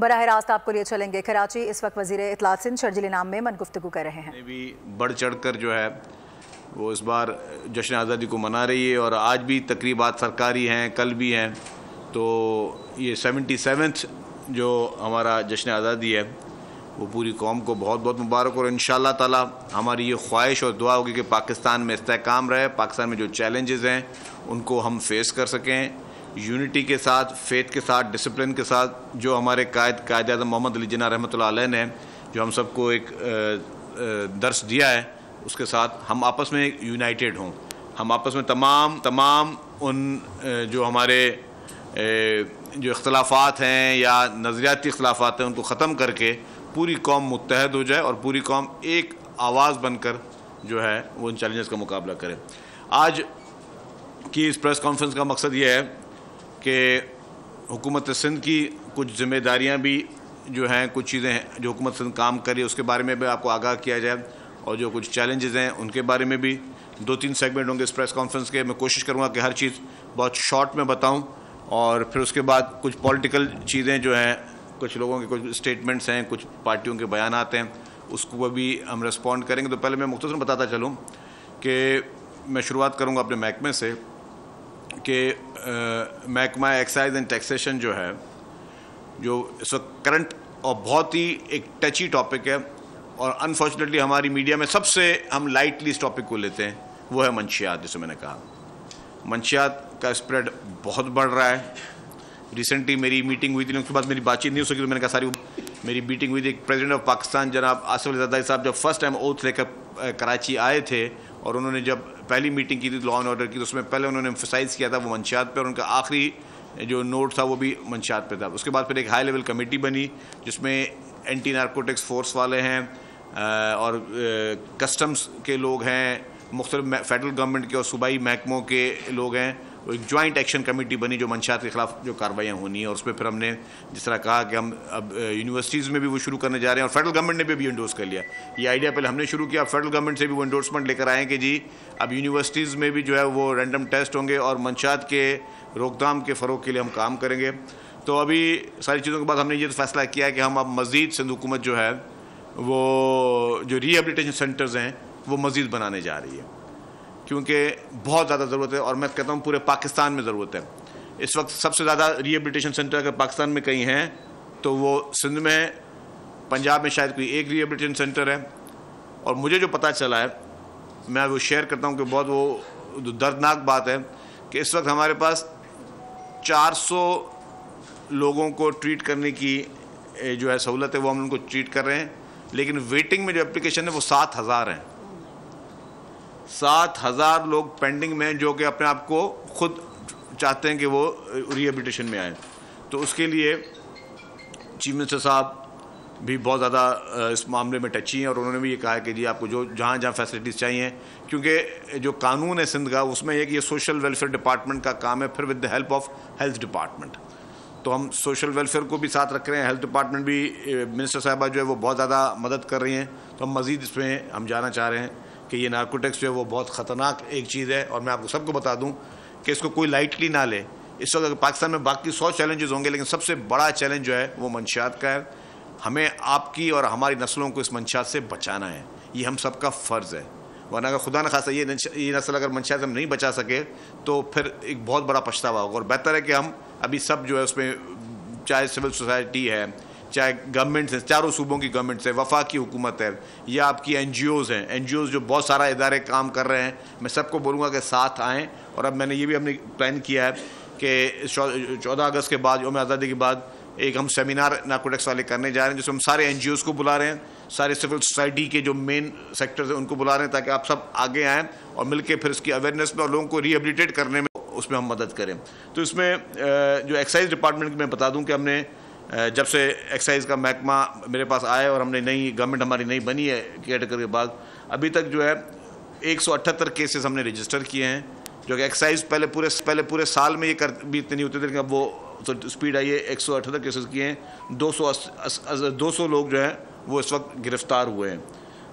बराह रास्त आपको लिए चलेंगे कराची। इस वक्त वज़ीर इत्तलात सिंध शर्जील इनाम मेमन गुफ्तगू कर रहे हैं। भी बढ़ चढ़ कर जो है वो इस बार जश्न आज़ादी को मना रही है और आज भी तकरीबात सरकारी हैं, कल भी हैं। तो ये 77th जो हमारा जश्न आज़ादी है वो पूरी कौम को बहुत बहुत मुबारक, और इंशाअल्लाह ताला हमारी ये ख्वाहिश और दुआ होगी कि पाकिस्तान में इस्तेहकाम रहे, पाकिस्तान में जो चैलेंजेस हैं उनको हम फेस कर सकें, यूनिटी के साथ, फेथ के साथ, डिसिप्लिन के साथ। जो हमारे कायद आज़म मोहम्मद अली जिन्ना रहमतुल्लाह अलैह ने जो हम सबको एक दर्स दिया है, उसके साथ हम आपस में यूनाइटेड हों, हम आपस में तमाम उन जो हमारे जो इख्तलाफात हैं या नज़रियाती इख्तलाफात हैं उनको ख़त्म करके पूरी कौम मुत्तहद हो जाए और पूरी कौम एक आवाज़ बनकर जो है वो इन चैलेंजेस का मुकाबला करे। आज की इस प्रेस कॉन्फ्रेंस का मकसद ये है कि हुकूमत सिंध की कुछ ज़िम्मेदारियाँ भी जो हैं, कुछ चीज़ें हैं जो हुकूमत सिंध काम करे उसके बारे में भी आपको आगाह किया जाए, और जो कुछ चैलेंजेस हैं उनके बारे में भी 2-3 सेगमेंट होंगे इस प्रेस कॉन्फ्रेंस के। मैं कोशिश करूँगा कि हर चीज़ बहुत शॉर्ट में बताऊँ, और फिर उसके बाद कुछ पॉलिटिकल चीज़ें जो हैं, कुछ लोगों के कुछ स्टेटमेंट्स हैं, कुछ पार्टियों के बयानात हैं, उसको भी हम रिस्पॉन्ड करेंगे। तो पहले मैं मुख्तसर बताता चलूँ कि मैं शुरुआत करूँगा अपने महकमे से कि महकमा एक्साइज एंड टैक्सेशन जो है, जो इस वक्त करंट और बहुत ही एक टची टॉपिक है, और अनफॉर्चुनेटली हमारी मीडिया में सबसे हम लाइटली इस टॉपिक को लेते हैं, वो है मंशियात। जैसे मैंने कहा, मंशियात का स्प्रेड बहुत बढ़ रहा है। रिसेंटली मेरी मीटिंग हुई थी, उसके बाद मेरी बातचीत नहीं हो सकी, तो मैंने कहा सारी मेरी मीटिंग हुई थी। प्रेसिडेंट ऑफ पाकिस्तान जनाब आसिफ अली ज़रदारी साहब जब फर्स्ट टाइम ओथ लेकर कराची आए थे, और उन्होंने जब पहली मीटिंग की थी लॉ एंड ऑर्डर की, तो उसमें पहले उन्होंने एम्फसाइज़ किया था वो मंशियात पे, और उनका आखिरी जो नोट था वो भी मंशियात पे था। उसके बाद फिर एक हाई लेवल कमेटी बनी जिसमें एंटी नारकोटिक्स फोर्स वाले हैं और कस्टम्स के लोग हैं, मुख्तलिफ फेडरल गवर्नमेंट के और सूबाई महकमों के लोग हैं। वो एक जॉइंट एक्शन कमेटी बनी जो मंशियात के ख़िलाफ़ जो कार्रवाइयाँ होनी है, और उस पर फिर हमने जिस तरह कहा कि हम अब यूनिवर्सिटीज़ में भी वो शुरू करने जा रहे हैं, और फेडरल गवर्नमेंट ने भी इंडोर्स कर लिया। ये आइडिया पहले हमने शुरू किया, फेडरल गवर्नमेंट से भी वो इंडोर्समेंट लेकर आए कि जी अब यूनिवर्सिटीज़ में भी जो है वो रैंडम टेस्ट होंगे और मंशियात के रोकथाम के फ़रोग के लिए हम काम करेंगे। तो अभी सारी चीज़ों के बाद हमने ये फैसला किया है कि हम अब मज़ीद सिंध हुकूमत जो है वो जो रिहेबिलिटेशन सेंटर्स हैं वो मज़ीद बनाने जा रही है, क्योंकि बहुत ज़्यादा ज़रूरत है, और मैं कहता हूँ पूरे पाकिस्तान में ज़रूरत है। इस वक्त सबसे ज़्यादा रिहेबिलिटेशन सेंटर अगर पाकिस्तान में कहीं हैं तो वो सिंध में, पंजाब में शायद कोई एक रिहेबिलिटेशन सेंटर है। और मुझे जो पता चला है मैं वो शेयर करता हूँ कि बहुत वो दर्दनाक बात है कि इस वक्त हमारे पास 400 लोगों को ट्रीट करने की जो है सहूलत है, वो हम उनको ट्रीट कर रहे हैं, लेकिन वेटिंग में जो एप्लीकेशन है वो 7,000 हैं। 7,000 लोग पेंडिंग में, जो कि अपने आप को खुद चाहते हैं कि वो रिहेबिलिटेशन में आए। तो उसके लिए चीफ मिनिस्टर साहब भी बहुत ज़्यादा इस मामले में टची हैं, और उन्होंने भी ये कहा है कि जी आपको जो जहाँ फैसिलिटीज़ चाहिए, क्योंकि जो कानून है सिंध का उसमें है कि ये सोशल वेलफेयर डिपार्टमेंट का काम है, फिर with the help of health department. तो हम सोशल वेलफेयर को भी साथ रख रहे हैं, हेल्थ डिपार्टमेंट भी, मिनिस्टर साहबा जो है वो बहुत ज़्यादा मदद कर रही हैं। तो हम मज़ीद इसमें हम जाना चाह रहे हैं कि ये नारकोटिक्स जो है वो बहुत ख़तरनाक एक चीज़ है, और मैं आपको सबको बता दूं कि इसको कोई लाइटली ना ले। इस वक्त पाकिस्तान में बाकी 100 चैलेंजेस होंगे, लेकिन सबसे बड़ा चैलेंज जो है वो मंशियात का है। हमें आपकी और हमारी नस्लों को इस मंशियात से बचाना है, ये हम सबका फ़र्ज़ है। वरना अगर खुदा न खासा ये नस्ल अगर मंशियात से हम नहीं बचा सके तो फिर एक बहुत बड़ा पछतावा होगा। और बेहतर है कि हम अभी सब जो है उसमें, चाहे सिविल सोसाइटी है, चाहे गवर्नमेंट्स हैं, चारों सूबों की गवर्नमेंट्स है, वफाकी हुकूमत है, या आपकी NGOs हैं, NGOs जो बहुत सारा इदारे काम कर रहे हैं, मैं सबको बोलूँगा कि साथ आएँ। और अब मैंने ये भी हमने प्लान किया है कि 14 अगस्त के बाद, यौम आज़ादी के बाद, एक हम सेमिनार नारकोटिक्स वाले करने जा रहे हैं, जिसमें हम सारे NGOs को बुला रहे हैं, सारे सिविल सोसाइटी के जो मेन सेक्टर्स हैं उनको बुला रहे हैं, ताकि आप सब आगे आएँ और मिलकर फिर इसकी अवेयरनेस में और लोगों को रिहेबिलिटेट करने में उसमें हम मदद करें। तो इसमें जो एक्साइज डिपार्टमेंट की मैं बता दूं कि हमने जब से एक्साइज का महकमा मेरे पास आया और हमने नई गवर्नमेंट हमारी नई बनी है केयरटेकर के बाद, अभी तक जो है 178 केसेस हमने रजिस्टर किए हैं, जो कि एक्साइज पहले पूरे साल में ये कर भी इतने नहीं होते थे, लेकिन अब वो तो स्पीड आई है। 178 केसेस किए हैं, 200 लोग जो हैं वो इस वक्त गिरफ़्तार हुए हैं,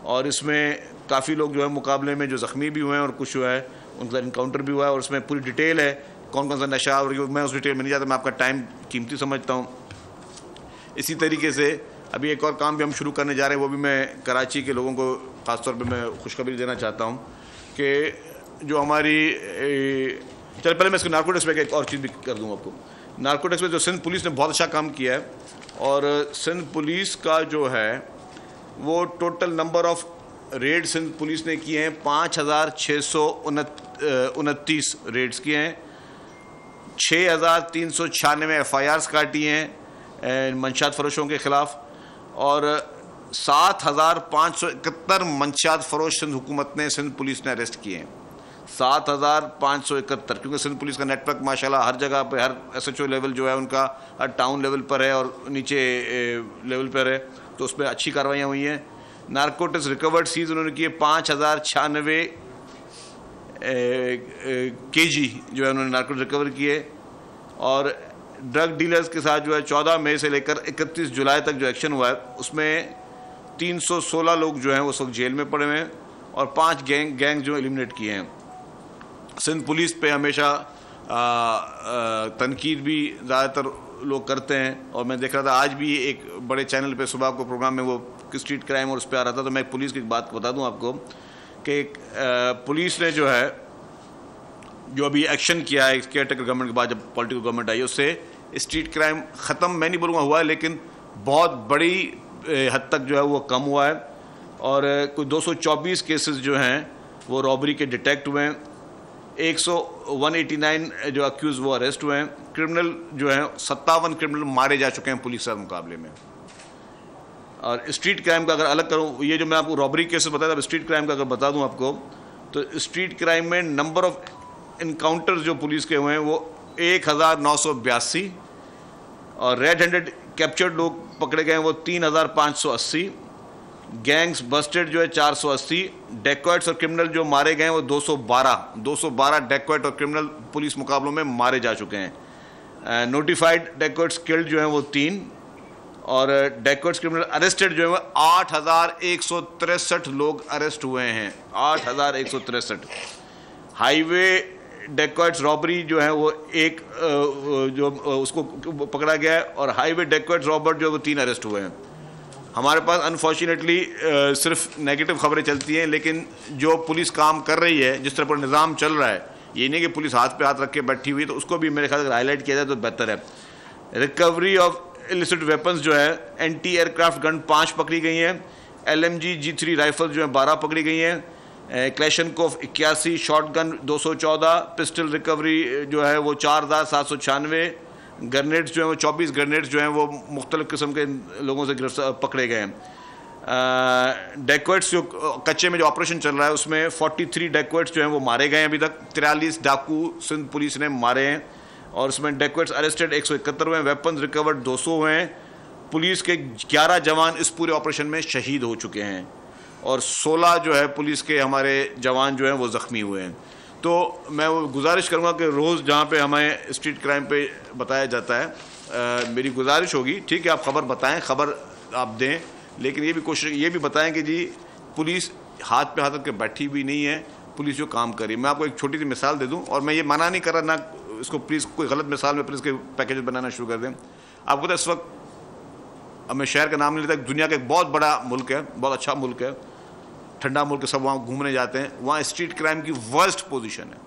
और इसमें काफ़ी लोग जो है मुकाबले में जो ज़ख्मी भी हुए हैं और कुछ जो है उनका इनकाउंटर भी हुआ है, और उसमें पूरी डिटेल है कौन कौन सा नशा, और मैं उस डिटेल में नहीं जाता, मैं आपका टाइम कीमती समझता हूँ। इसी तरीके से अभी एक और काम भी हम शुरू करने जा रहे हैं, वो भी मैं कराची के लोगों को ख़ासतौर पे मैं खुशखबरी देना चाहता हूँ कि जो हमारी चल पहले मैं इसको नार्कोटिक्स पे एक और चीज़ भी कर दूँ आपको। नार्कोटिक्स में जो सिंध पुलिस ने बहुत अच्छा काम किया है, और सिंध पुलिस का जो है वो total number of raid Sindh police ने किए हैं 5,629 रेड्स किए हैं, 6,396 FIRs काटी हैं मंशियात फरोशों के ख़िलाफ़, और 7,571 मंशियात फरोश सिंध हुकूमत ने सिंध पुलिस ने अरेस्ट किए हैं। 7,571, क्योंकि सिंध पुलिस का नेटवर्क माशाल्लाह हर जगह पे, हर SHO लेवल जो है उनका हर टाउन लेवल पर है और नीचे लेवल पर है, तो उसमें अच्छी कार्रवाइयाँ हुई हैं। नारकोटिक्स रिकवर्ड सीज उन्होंने किए 5,096 kg जो है उन्होंने नारकोटिक्स रिकवर किए, और ड्रग डीलर्स के साथ जो है 14 मई से लेकर 31 जुलाई तक जो एक्शन हुआ है उसमें 316 लोग जो हैं उस वक्त जेल में पड़े हुए हैं, और 5 गैंग जो एलिमिनेट किए हैं। सिंध पुलिस पे हमेशा तनकीद भी ज़्यादातर लोग करते हैं, और मैं देख रहा था आज भी एक बड़े चैनल पे सुबह को प्रोग्राम में वो स्ट्रीट क्राइम और उस पर आ रहा था, तो मैं पुलिस की बात बता दूं आपको कि पुलिस ने जो है जो अभी एक्शन किया है केयरटेकर गवर्नमेंट के बाद, जब पॉलिटिकल गवर्नमेंट आई, उससे स्ट्रीट क्राइम ख़त्म मैं नहीं बोलूँगा हुआ है, लेकिन बहुत बड़ी हद तक जो है वो कम हुआ है, और कुछ 224 केसेस जो हैं वो रॉबरी के डिटेक्ट हुए हैं, 189 जो अक्यूज़ वो अरेस्ट हुए हैं, क्रिमिनल जो हैं 57 क्रिमिनल मारे जा चुके हैं पुलिस के मुकाबले में। और स्ट्रीट क्राइम का अगर अलग करूँ, ये जो मैं आपको रॉबरी केसेस बताया था, स्ट्रीट क्राइम का अगर बता दूँ आपको, तो स्ट्रीट क्राइम में नंबर ऑफ इनकाउंटर्स जो पुलिस के हुए हैं वो 1,982, और रेड हैंडेड कैप्चर्ड लोग पकड़े गए हैं वो 3,580, गैंग्स बस्टेड जो है 480, डेकॉइट्स और क्रिमिनल जो मारे गए हैं वो 212 डेकॉइट और क्रिमिनल पुलिस मुकाबलों में मारे जा चुके हैं। नोटिफाइड डेकॉइट्स किल्ड जो हैं वो 3, और डेकॉइट्स क्रिमिनल अरेस्टेड जो है वो 8,163 लोग अरेस्ट हुए हैं, 8,163। हाईवे डेकॉइट्स रॉबरी जो है वो एक जो उसको पकड़ा गया है, और हाईवे डेकॉइट्स रॉबर जो है वो 3 अरेस्ट हुए हैं। हमारे पास अनफॉर्चुनेटली सिर्फ नेगेटिव खबरें चलती हैं, लेकिन जो पुलिस काम कर रही है, जिस तरह पर निज़ाम चल रहा है, ये नहीं कि पुलिस हाथ पे हाथ रख के बैठी हुई, तो उसको भी मेरे ख्याल से हाईलाइट किया जाए तो बेहतर है। रिकवरी ऑफ इलिसिट वेपन्स जो है, एंटी एयरक्राफ्ट गन 5 पकड़ी गई हैं, LMG G3 राइफल जो है 12 पकड़ी गई हैं, क्लैशनकोफ 81, शॉर्ट गन 214, पिस्टल रिकवरी जो है वो 4,796, ग्रेनेड्स जो हैं वो 24 ग्रेनेड्स जो हैं वो मुख्तलिफ़ किस्म के लोगों से गिरफ्तार पकड़े गए हैं। डेकॉइट्स जो कच्चे में जो ऑपरेशन चल रहा है उसमें 43 डेकॉइट्स जो हैं वो मारे गए हैं अभी तक, 43 डाकू सिंध पुलिस ने मारे हैं, और उसमें डेकॉइट्स अरेस्टेड 171 हुए हैं, वेपन्स रिकवर्ड 200 हुए हैं। पुलिस के 11 जवान इस पूरे ऑपरेशन में शहीद हो चुके हैं, और 16 जो है पुलिस के हमारे जवान जो हैं वो ज़ख्मी हुए हैं। तो मैं वो गुजारिश करूँगा कि रोज़ जहाँ पे हमें स्ट्रीट क्राइम पे बताया जाता है, मेरी गुजारिश होगी, ठीक है आप ख़बर बताएं, ख़बर आप दें, लेकिन ये भी कोशिश ये भी बताएं कि जी पुलिस हाथ पे हाथ रख के बैठी भी नहीं है, पुलिस जो काम कर रही है। मैं आपको एक छोटी सी मिसाल दे दूँ, और मैं ये मना नहीं कर रहा, ना इसको प्लीज़ कोई गलत मिसाल में पुलिस के पैकेज बनाना शुरू कर दें। आपको पता है इस वक्त, अब मैं शहर का नाम नहीं लेता, दुनिया का एक बहुत बड़ा मुल्क है, बहुत अच्छा मुल्क है, ठंडा मुल्क, सब वहाँ घूमने जाते हैं, वहाँ स्ट्रीट क्राइम की वर्स्ट पोजीशन है।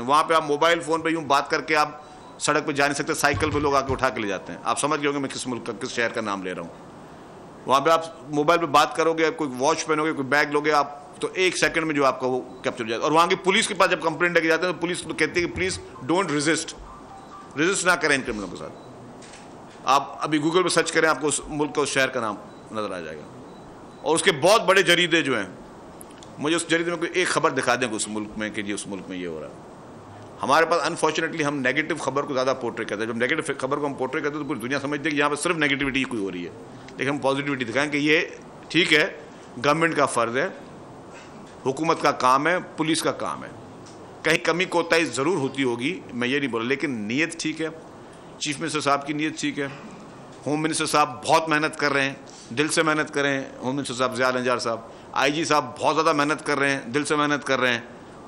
वहाँ पे आप मोबाइल फ़ोन पे यूँ बात करके आप सड़क पे जा नहीं सकते, साइकिल पे लोग आके उठा के ले जाते हैं। आप समझ गए होंगे मैं किस मुल्क का, किस शहर का नाम ले रहा हूँ। वहाँ पे आप मोबाइल पे बात करोगे, कोई वॉच पहनोगे, कोई बैग लोगे आप, तो 1 सेकंड में जो आपका वो कैप्चर हो जाता है। और वहाँ की पुलिस के पास जब कंप्लेंट लेके जाते हैं तो पुलिस तो कहती है कि प्लीज़ डोंट रेजिस्ट ना करें इन क्रिमिनलों के साथ। आप अभी गूगल पे सर्च करें, आपको उस मुल्क का, उस शहर का नाम नज़र आ जाएगा। और उसके बहुत बड़े जरीदे जो हैं, मुझे उस जरीदे में कोई एक खबर दिखा दें उस मुल्क में कि जी उस मुल्क में ये हो रहा है। हमारे पास अनफॉर्चुनेटली हम नेगेटिव खबर को ज़्यादा पोर्ट्रे करते हैं। जब नेगेटिव खबर को हम पोर्ट्रे करते हैं तो पूरी दुनिया समझती है कि यहाँ पर सिर्फ नेगेटिविटी कोई हो रही है, लेकिन हम पॉजिटिविटी दिखाएं कि ये ठीक है, गवर्नमेंट का फ़र्ज़ है, हुकूमत का काम है, पुलिस का काम है। कहीं कमी कोताही ज़रूर होती होगी, मैं ये नहीं बोला, लेकिन नीयत ठीक है, चीफ मिनिस्टर साहब की नीयत ठीक है, होम मिनिस्टर साहब बहुत मेहनत कर रहे हैं, दिल से मेहनत कर रहे हैं, होम मिनिस्टर साहब ज़िया निजार साहब, IG साहब बहुत ज़्यादा मेहनत कर रहे हैं, दिल से मेहनत कर रहे हैं,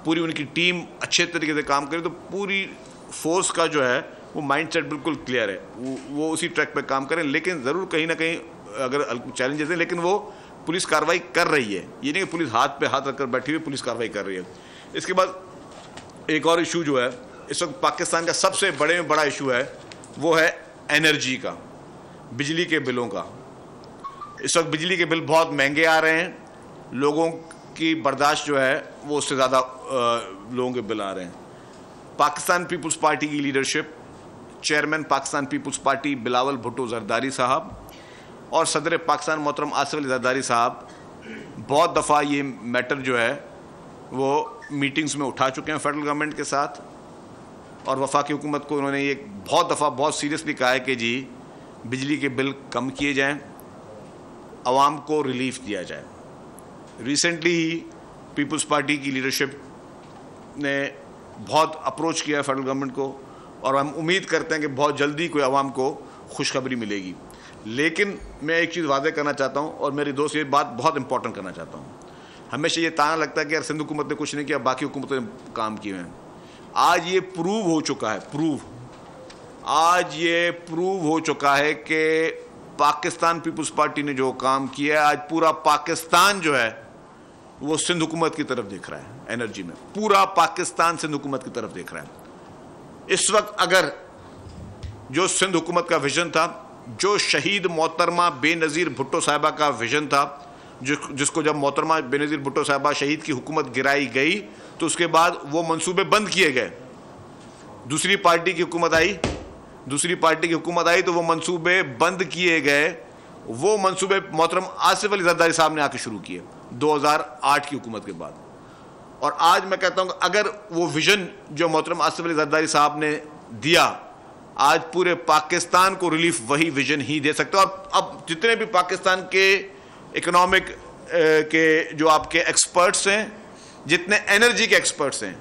पूरी उनकी टीम अच्छे तरीके से काम करे, तो पूरी फोर्स का जो है वो माइंडसेट बिल्कुल क्लियर है, वो उसी ट्रैक पे काम करें। लेकिन ज़रूर कहीं ना कहीं अगर चैलेंजेस हैं, लेकिन वो पुलिस कार्रवाई कर रही है, ये नहीं कि पुलिस हाथ पे हाथ रखकर बैठी हुई, पुलिस कार्रवाई कर रही है। इसके बाद एक और इशू जो है इस वक्त पाकिस्तान का सबसे बड़ा इशू है, वो है एनर्जी का, बिजली के बिलों का। इस वक्त बिजली के बिल बहुत महंगे आ रहे हैं, लोगों की बर्दाश्त जो है वो उससे ज़्यादा लोगों के बिल आ रहे हैं। पाकिस्तान पीपल्स पार्टी की leadership, chairman Pakistan Peoples Party Bilawal Bhutto Zardari sahab और सदर पाकिस्तान मोहतरम आसिफ अली जरदारी साहब बहुत दफ़ा ये मैटर जो है वो मीटिंग्स में उठा चुके हैं फेडरल गवर्नमेंट के साथ, और वफाकी हुकूमत को उन्होंने ये बहुत दफ़ा बहुत सीरियसली कहा है कि जी बिजली के बिल कम किए जाएं, आवाम को रिलीफ दिया जाए। रिसेंटली ही पीपल्स पार्टी की लीडरशिप ने बहुत अप्रोच किया फेडरल गवर्नमेंट को, और हम उम्मीद करते हैं कि बहुत जल्दी कोई आवाम को खुशखबरी मिलेगी। लेकिन मैं एक चीज़ वादे करना चाहता हूँ, और मेरी दोस्त ये बात बहुत इंपॉर्टेंट करना चाहता हूँ। हमेशा ये ताना लगता है कि यार सिंध हुकूमत ने कुछ नहीं किया, बाकी हुकूमतों ने काम किए हैं। आज ये प्रूव हो चुका है, आज ये प्रूव हो चुका है कि पाकिस्तान पीपल्स पार्टी ने जो काम किया है, आज पूरा पाकिस्तान जो है वो सिंध हुकूमत की तरफ देख रहा है। एनर्जी में पूरा पाकिस्तान सिंध हुकूमत की तरफ देख रहा है। इस वक्त अगर जो सिंध हुकूमत का विजन था, जो शहीद मोहतरमा बेनज़ीर भुट्टो साहिबा का विजन था, जिसको जब मोहतरमा बेनज़ीर भुट्टो साहिबा शहीद की हुकूमत गिराई गई तो उसके बाद वो मंसूबे बंद किए गए। दूसरी पार्टी की हुकूमत आई तो वो मंसूबे बंद किए गए। वो मंसूबे मोहतरम आसिफ अली जरदारी साहब ने आके शुरू किए 2008 की हुकूमत के बाद। और आज मैं कहता हूँ अगर वो विजन जो मोहतरम आसिफ अली जरदारी साहब ने दिया, आज पूरे पाकिस्तान को रिलीफ वही विजन ही दे सकता है। और अब जितने भी पाकिस्तान के इकोनॉमिक के जो आपके एक्सपर्ट्स हैं, जितने एनर्जी के एक्सपर्ट्स हैं,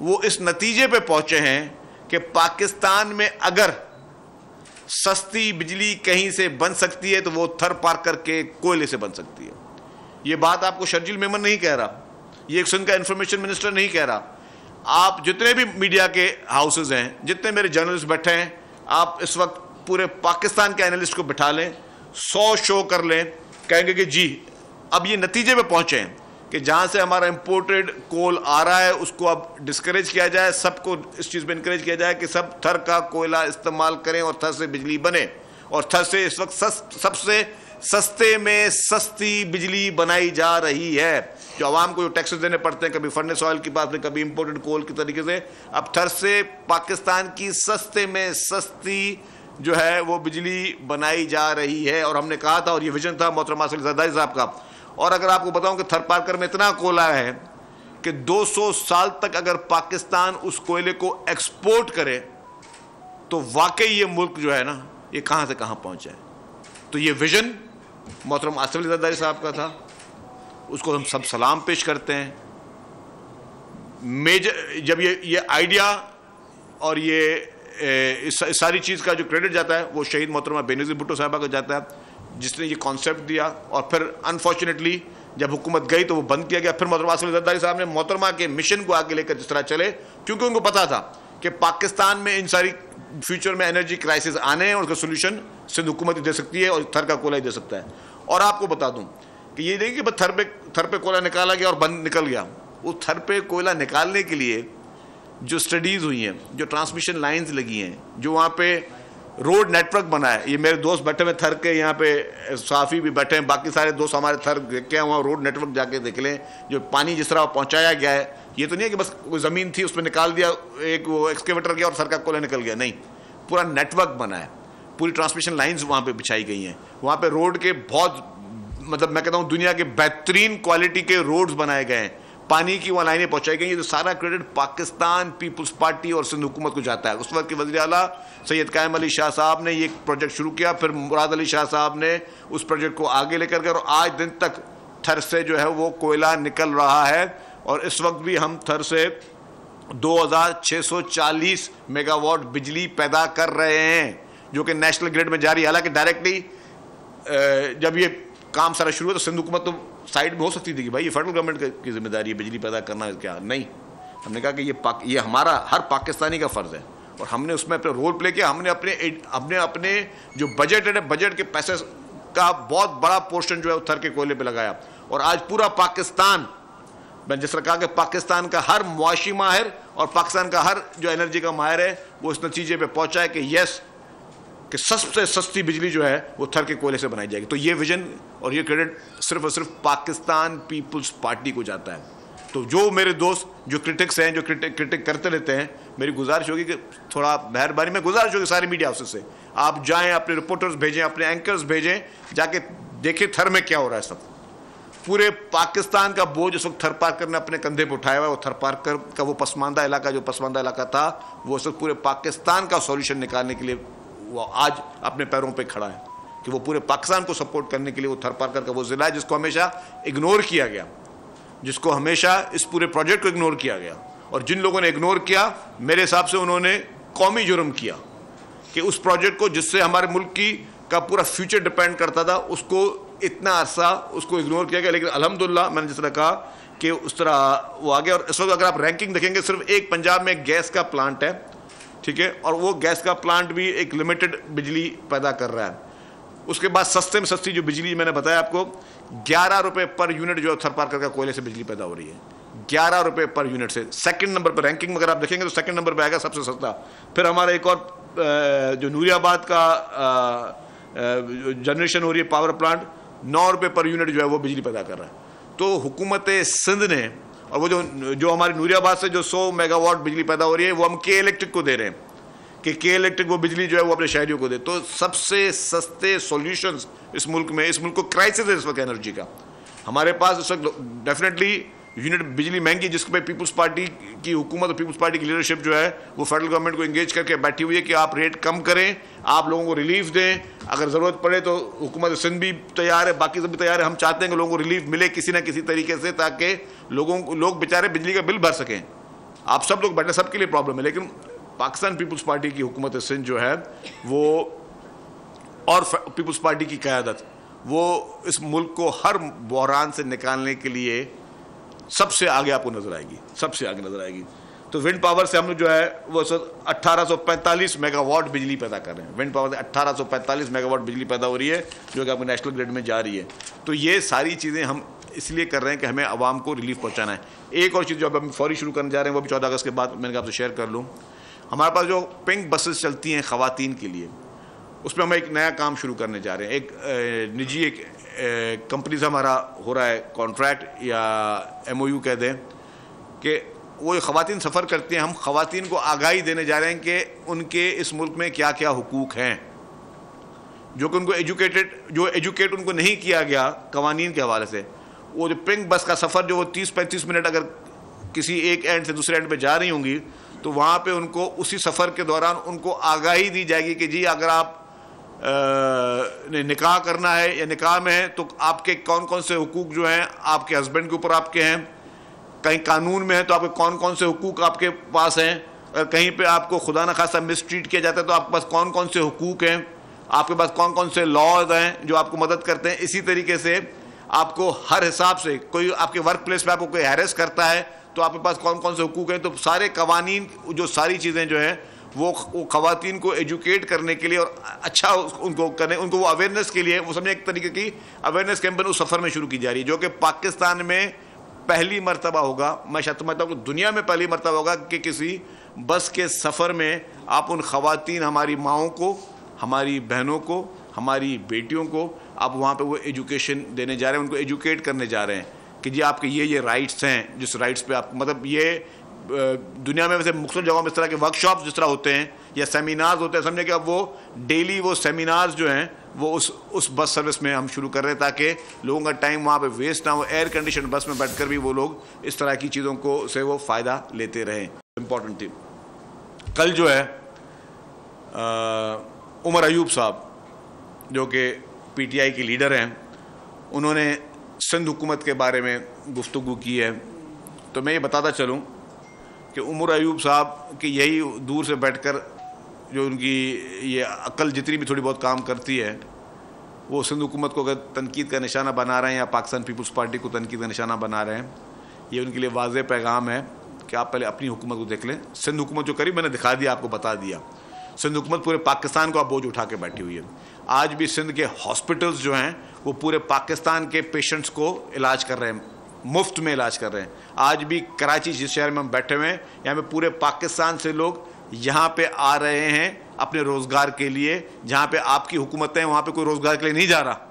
वो इस नतीजे पे पहुंचे हैं कि पाकिस्तान में अगर सस्ती बिजली कहीं से बन सकती है तो वो थर पार्कर के कोयले से बन सकती है। ये बात आपको शर्जील मेमन नहीं कह रहा, ये एक सिंध का इंफॉर्मेशन मिनिस्टर नहीं कह रहा। आप जितने भी मीडिया के हाउसेज हैं, जितने मेरे जर्नलिस्ट बैठे हैं, आप इस वक्त पूरे पाकिस्तान के एनालिस्ट को बिठा लें, 100 शो कर लें, कहेंगे कि जी अब ये नतीजे पे पहुंचे हैं कि जहां से हमारा इंपोर्टेड कोल आ रहा है उसको अब डिस्करेज किया जाए, सबको इस चीज़ में इनकरेज किया जाए कि सब थर का कोयला इस्तेमाल करें और थर से बिजली बने। और थर से इस वक्त सबसे सस्ते में सस्ती बिजली बनाई जा रही है। जो आवाम को जो टैक्सेस देने पड़ते हैं, कभी फर्नेस ऑयल की बात में, कभी इंपोर्टेड कोल की तरीके से, अब थर से पाकिस्तान की सस्ते में सस्ती जो है वो बिजली बनाई जा रही है। और हमने कहा था, और ये विजन था मोहतरमा आसिफ अली जरदारी साहब का। और अगर आपको बताऊं कि थर पार्कर में इतना कोयला है कि 200 साल तक अगर पाकिस्तान उस कोयले को एक्सपोर्ट करे तो वाकई ये मुल्क जो है ना, ये कहां से कहां पहुंचा है। तो ये विजन मोहतरम आसिफ अली जरदारी साहब का था, उसको हम सब सलाम पेश करते हैं। मेजर जब ये आइडिया और ये इस सारी चीज़ का जो क्रेडिट जाता है वो शहीद मोहतरमा बेनज़ीर भुट्टो साहिबा को जाता है, जिसने ये कॉन्सेप्ट दिया। और फिर अनफॉर्चुनेटली जब हुकूमत गई तो वो बंद किया गया। फिर मोहतरमा आसिफ अली जरदारी साहब ने मोहतरमा के मिशन को आगे लेकर जिस तरह चले, क्योंकि उनको पता था कि पाकिस्तान में इन सारी फ्यूचर में एनर्जी क्राइसिस आने हैं और उसका सोल्यूशन सिंध हुकूमत ही दे सकती है और थर का कोयला ही दे सकता है। और आपको बता दूं कि ये नहीं कि थर पे कोयला निकाला गया और बंद निकल गया। वो थर पे कोयला निकालने के लिए जो स्टडीज़ हुई हैं, जो ट्रांसमिशन लाइंस लगी हैं, जो वहाँ पे रोड नेटवर्क बना है, ये मेरे दोस्त बैठे हुए थर के, यहाँ पे साफ़ी भी बैठे हैं, बाकी सारे दोस्त हमारे थर क्या वहाँ रोड नेटवर्क जाके देख लें, जो पानी जिस तरह पहुँचाया गया है। ये तो नहीं है कि बस कोई ज़मीन थी उस पर निकाल दिया, एक वो एक्सकेवेटर गया और थर का कोयला निकल गया, नहीं, पूरा नेटवर्क बना है, पूरी ट्रांसमिशन लाइन्स वहाँ पर बिछाई गई हैं। वहाँ पर रोड के बहुत, मतलब मैं कहता हूँ दुनिया के बेहतरीन क्वालिटी के रोड्स बनाए गए हैं, पानी की वहाँ लाइनें पहुँचाई गई हैं। तो सारा क्रेडिट पाकिस्तान पीपल्स पार्टी और सिंध हुकूमत को जाता है। उस वक्त के वज़ीर आला सैयद कायम अली शाह साहब ने ये प्रोजेक्ट शुरू किया, फिर मुराद अली शाह साहब ने उस प्रोजेक्ट को आगे लेकर गए और आज दिन तक थर से जो है वो कोयला निकल रहा है। और इस वक्त भी हम थर से 2640 मेगावाट बिजली पैदा कर रहे हैं, जो कि नेशनल ग्रिड में जारी है। हालांकि डायरेक्टली जब ये काम सारा शुरू हुआ तो सिंध हुकूमत तो साइड में हो सकती थी कि भाई ये फेडरल गवर्नमेंट की जिम्मेदारी है बिजली पैदा करना, क्या नहीं। हमने कहा कि ये हमारा हर पाकिस्तानी का फ़र्ज़ है और हमने उसमें अपना रोल प्ले किया। हमने अपने जो बजट है, बजट के पैसे का बहुत बड़ा पोर्शन जो है थर के कोयले पे लगाया। और आज पूरा पाकिस्तान, मैं जिस तरह कहा कि पाकिस्तान का हर मुआशी माहिर और पाकिस्तान का हर जो एनर्जी का माहिर है वो इस नतीजे पे पहुंचा है कि यस, कि सबसे सस्ती बिजली जो है वो थर के कोयले से बनाई जाएगी। तो ये विजन और ये क्रेडिट सिर्फ और सिर्फ पाकिस्तान पीपुल्स पार्टी को जाता है। तो जो मेरे दोस्त जो क्रिटिक्स हैं, जो क्रिटिक करते रहते हैं, मेरी गुजारिश होगी कि थोड़ा मेहरबानी में गुजारिश होगी सारे मीडिया हाउसेस से, आप जाएं, अपने रिपोर्टर्स भेजें, अपने एंकर्स भेजें, जाके देखें थर में क्या हो रहा है। सब पूरे पाकिस्तान का बोझ इस वक्त थर पार्कर ने अपने कंधे पर उठाया हुआ है। वो थर पार्कर का वो पसमानदा इलाका, जो पसमानदा इलाका था, वो इस वक्त पूरे पाकिस्तान का सॉल्यूशन निकालने के लिए वो आज अपने पैरों पे खड़ा है कि वो पूरे पाकिस्तान को सपोर्ट करने के लिए वो थर पार्कर का वो जिला है जिसको हमेशा इग्नोर किया गया, जिसको हमेशा इस पूरे प्रोजेक्ट को इग्नोर किया गया। और जिन लोगों ने इग्नोर किया, मेरे हिसाब से उन्होंने कौमी जुर्म किया कि उस प्रोजेक्ट को जिससे हमारे मुल्क की का पूरा फ्यूचर डिपेंड करता था, उसको इतना अरसा उसको इग्नोर किया गया। लेकिन अल्हम्दुलिल्लाह, मैंने जिस तरह कहा कि उस तरह वो आ गया। और इस वक्त अगर आप रैंकिंग देखेंगे, सिर्फ एक पंजाब में गैस का प्लांट है, ठीक है, और वो गैस का प्लांट भी एक लिमिटेड बिजली पैदा कर रहा है। उसके बाद सस्ते में सस्ती जो बिजली मैंने बताया आपको, 11 रुपए पर यूनिट जो थर पार्कर का कोयले से बिजली पैदा हो रही है, 11 रुपए पर यूनिट से। सेकंड नंबर पर रैंकिंग में अगर आप देखेंगे तो सेकंड नंबर पर आएगा सबसे सस्ता। फिर हमारा एक और जो नूरियाबाद का जनरेशन हो रही है पावर प्लांट, 9 रुपए पर यूनिट जो है वो बिजली पैदा कर रहा है। तो हुकूमत सिंध ने, और वो जो हमारी नूरियाबाद से जो 100 मेगावाट बिजली पैदा हो रही है, वो हम के इलेक्ट्रिक को दे रहे हैं कि के इलेक्ट्रिक वो बिजली जो है वो अपने शहरियों को दे। तो सबसे सस्ते सॉल्यूशंस इस मुल्क में, इस मुल्क को क्राइसिस है इस वक्त एनर्जी का। हमारे पास इस वक्त डेफिनेटली यूनिट बिजली महंगी, जिसके पे पीपल्स पार्टी की हुकूमत और पीपल्स पार्टी की लीडरशिप जो है वो फेडरल गवर्नमेंट को एंगेज करके बैठी हुई है कि आप रेट कम करें, आप लोगों को रिलीफ दें। अगर ज़रूरत पड़े तो हुकूमत सिंध भी तैयार है, बाकी सब भी तैयार है। हम चाहते हैं कि लोगों को रिलीफ मिले किसी ना किसी तरीके से, ताकि लोग बेचारे बिजली का बिल भर सकें। आप सब लोग बैठे, सबके लिए प्रॉब्लम है। लेकिन पाकिस्तान पीपल्स पार्टी की हुकूमत सिंध जो है वो, और पीपल्स पार्टी की क़यादत, वो इस मुल्क को हर बहरान से निकालने के लिए सबसे आगे आपको नजर आएगी, सबसे आगे नजर आएगी। तो विंड पावर से हम जो है वो 1845 मेगावाट बिजली पैदा कर रहे हैं। विंड पावर से 1845 मेगावाट बिजली पैदा हो रही है, जो कि आपको नेशनल ग्रिड में जा रही है। तो ये सारी चीज़ें हम इसलिए कर रहे हैं कि हमें आवाम को रिलीफ पहुंचाना है। एक और चीज़ जो अब हम फौरी शुरू करने जा रहे हैं, वो भी 14 अगस्त के बाद मैंने कहा आपसे शेयर कर लूँ। हमारे पास जो पिंक बसेस चलती हैं ख़वातीन के लिए, उसमें हम एक नया काम शुरू करने जा रहे हैं। एक निजी एक कंपनी से हमारा हो रहा है कॉन्ट्रैक्ट या MOU कह दें, कि वो ख़वातीन सफ़र करती हैं, हम ख़वातीन को आगाही देने जा रहे हैं कि उनके इस मुल्क में क्या क्या हुकूक हैं, जो कि उनको एजुकेट उनको नहीं किया गया कवानीन के हवाले से। वो जो पिंक बस का सफ़र जो वो 30-35 मिनट अगर किसी एक एंड से दूसरे एंड पे जा रही होंगी, तो वहाँ पे उनको उसी सफ़र के दौरान उनको आगाही दी जाएगी कि जी अगर आप निकाह करना है या निकाह में है तो आपके कौन कौन से हुकूक जो हैं आपके हस्बैंड के ऊपर आपके हैं, कहीं कानून में है तो आपके कौन कौन से हुकूक आपके पास हैं, अगर कहीं पे आपको खुदा न खासा मिसट्रीट किया जाता है तो आपके पास कौन कौन से हुकूक हैं, आपके पास कौन कौन से लॉज हैं जो आपको मदद करते हैं। इसी तरीके से आपको हर हिसाब से कोई आपके वर्क प्लेस पर आपको कोई हैरेस करता है तो आपके पास कौन कौन से हुकूक हैं। तो सारे कवानीन जो सारी चीज़ें जो हैं वो ख़वातीन को एजुकेट करने के लिए और अच्छा उनको करने, उनको वो अवेयरनेस के लिए, वो समझे एक तरीके की अवेयरनेस कैंपेन उस सफ़र में शुरू की जा रही है, जो कि पाकिस्तान में पहली मरतबा होगा। मैं शायद समझता हूँ कि दुनिया में पहली मरतबा होगा कि किसी बस के सफ़र में आप उन ख़वातीन, हमारी माओं को, हमारी बहनों को, हमारी बेटियों को आप वहाँ पे वो एजुकेशन देने जा रहे हैं, उनको एजुकेट करने जा रहे हैं कि जी आपके ये राइट्स हैं, जिस राइट्स पे आप मतलब ये दुनिया में वैसे मुख्तलिफ जगहों में इस तरह के वर्कशॉप्स जिस तरह होते हैं या सेमिनार्स होते हैं, समझे कि अब वो डेली वो सेमिनार्स जो हैं वो उस बस सर्विस में हम शुरू कर रहे हैं ताकि लोगों का टाइम वहाँ पे वेस्ट ना हो, एयर कंडीशन बस में बैठकर भी वो लोग इस तरह की चीज़ों को से वो फ़ायदा लेते रहें। इम्पॉर्टेंट थी कल जो है उमर अयूब साहब जो कि PTI के लीडर हैं, उन्होंने सिंध हुकूमत के बारे में गुफ्तगू की है। तो मैं ये बताता चलूँ कि उमर अयूब साहब की यही दूर से बैठकर जो उनकी ये अक्ल जितनी भी थोड़ी बहुत काम करती है, वो सिंध हुकूमत को अगर तनकीद का निशाना बना रहे हैं या पाकिस्तान पीपल्स पार्टी को तनकीद का निशाना बना रहे हैं, ये उनके लिए वाज़ेह पैगाम है कि आप पहले अपनी हुकूमत को देख लें। सिंध हुकूमत जो करी मैंने दिखा दिया, आपको बता दिया। सिंध हुकूमत पूरे पाकिस्तान को आप बोझ उठा के बैठी हुई है। आज भी सिंध के हॉस्पिटल्स जो हैं वो पूरे पाकिस्तान के पेशेंट्स को इलाज कर रहे हैं, मुफ्त में इलाज कर रहे हैं। आज भी कराची जिस शहर में हम बैठे हुए हैं, यहाँ पे पूरे पाकिस्तान से लोग यहाँ पे आ रहे हैं अपने रोज़गार के लिए। जहाँ पे आपकी हुकूमतें हैं वहाँ पे कोई रोज़गार के लिए नहीं जा रहा।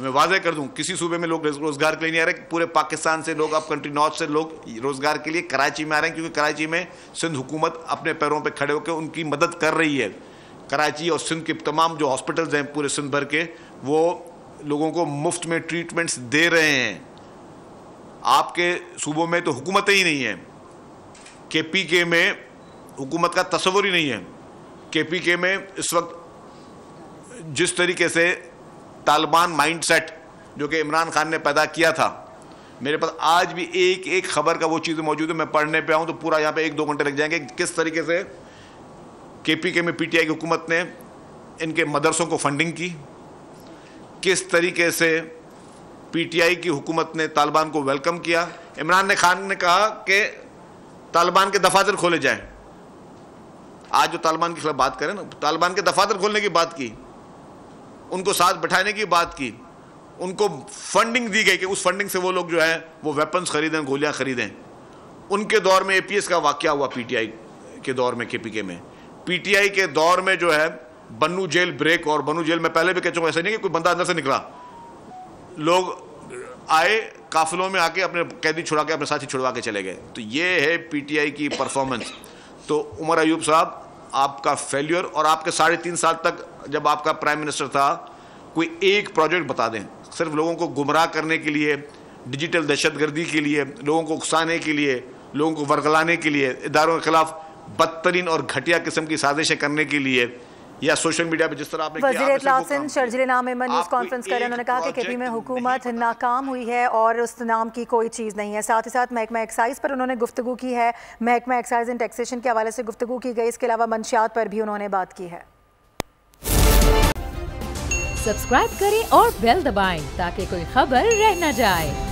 मैं वाज़ेह कर दूं, किसी सूबे में लोग रोज़गार के लिए नहीं आ रहे। पूरे पाकिस्तान से लोग, अब कंट्री नॉर्थ से लोग रोज़गार के लिए कराची में आ रहे हैं, क्योंकि कराची में सिंध हुकूमत अपने पैरों पे खड़े होकर उनकी मदद कर रही है। कराची और सिंध के तमाम जो हॉस्पिटल्स हैं पूरे सिंध भर के, वो लोगों को मुफ्त में ट्रीटमेंट्स दे रहे हैं। आपके सूबों में तो हुकूमतें ही नहीं है। KPK में हुकूमत का तस्वुर ही नहीं है। KPK में इस वक्त जिस तरीके से तालिबान माइंडसेट जो कि इमरान खान ने पैदा किया था, मेरे पास आज भी एक एक खबर का वो चीज़ें मौजूद है। मैं पढ़ने पे आऊँ तो पूरा यहाँ पे 1-2 घंटे लग जाएंगे। किस तरीके से KPK में PTI की हुकूमत ने इनके मदरसों को फंडिंग की, किस तरीके से PTI की हुकूमत ने तालिबान को वेलकम किया। इमरान खान ने कहा कि तालिबान के दफातर खोले जाएं। आज जो तालिबान के खिलाफ बात करें ना, तालिबान के दफातर खोलने की बात की, उनको साथ बैठाने की बात की, उनको फंडिंग दी गई कि उस फंडिंग से वो लोग जो है वो वेपन्स खरीदें, गोलियां खरीदें। उनके दौर में APS का वाकया हुआ, PTI के दौर में, KPK में। PTI के दौर में जो है बन्नू जेल ब्रेक, और बन्नू जेल में पहले भी कह चुका, ऐसा नहीं कि कोई बंदा अंदर से निकला, लोग आए काफिलों में आके अपने कैदी छुड़ा के अपने साथी छुड़वा के चले गए। तो ये है PTI की परफॉर्मेंस। तो उमर अयूब साहब, आपका फेल्यूर, और आपके 3.5 साल तक जब आपका प्राइम मिनिस्टर था, कोई एक प्रोजेक्ट बता दें सिर्फ लोगों को गुमराह करने के लिए, डिजिटल दहशतगर्दी के लिए, लोगों को उकसाने के लिए, लोगों को वर्गलाने के लिए, इदारों के खिलाफ बदतरीन और घटिया किस्म की साजिशें करने के लिए, या सोशल मीडिया पे जिस तरह आपने वज़ीर इत्तलात सिंध शर्जील इनाम मेमन न्यूज़ कॉन्फ्रेंस कर रहे हैं। उन्होंने कहा कि KP में हुकूमत नाकाम हुई है और उस नाम की कोई चीज़ नहीं है। साथ ही साथ महकमा एक्साइज पर उन्होंने गुफ्तगू की है, महकमा एक्साइज एंड टैक्सेशन के हवाले से गुफ्तगू की गई। इसके अलावा मंशियात पर भी उन्होंने बात की है। सब्सक्राइब करें और बेल दबाएं ताकि कोई खबर रह न जाए।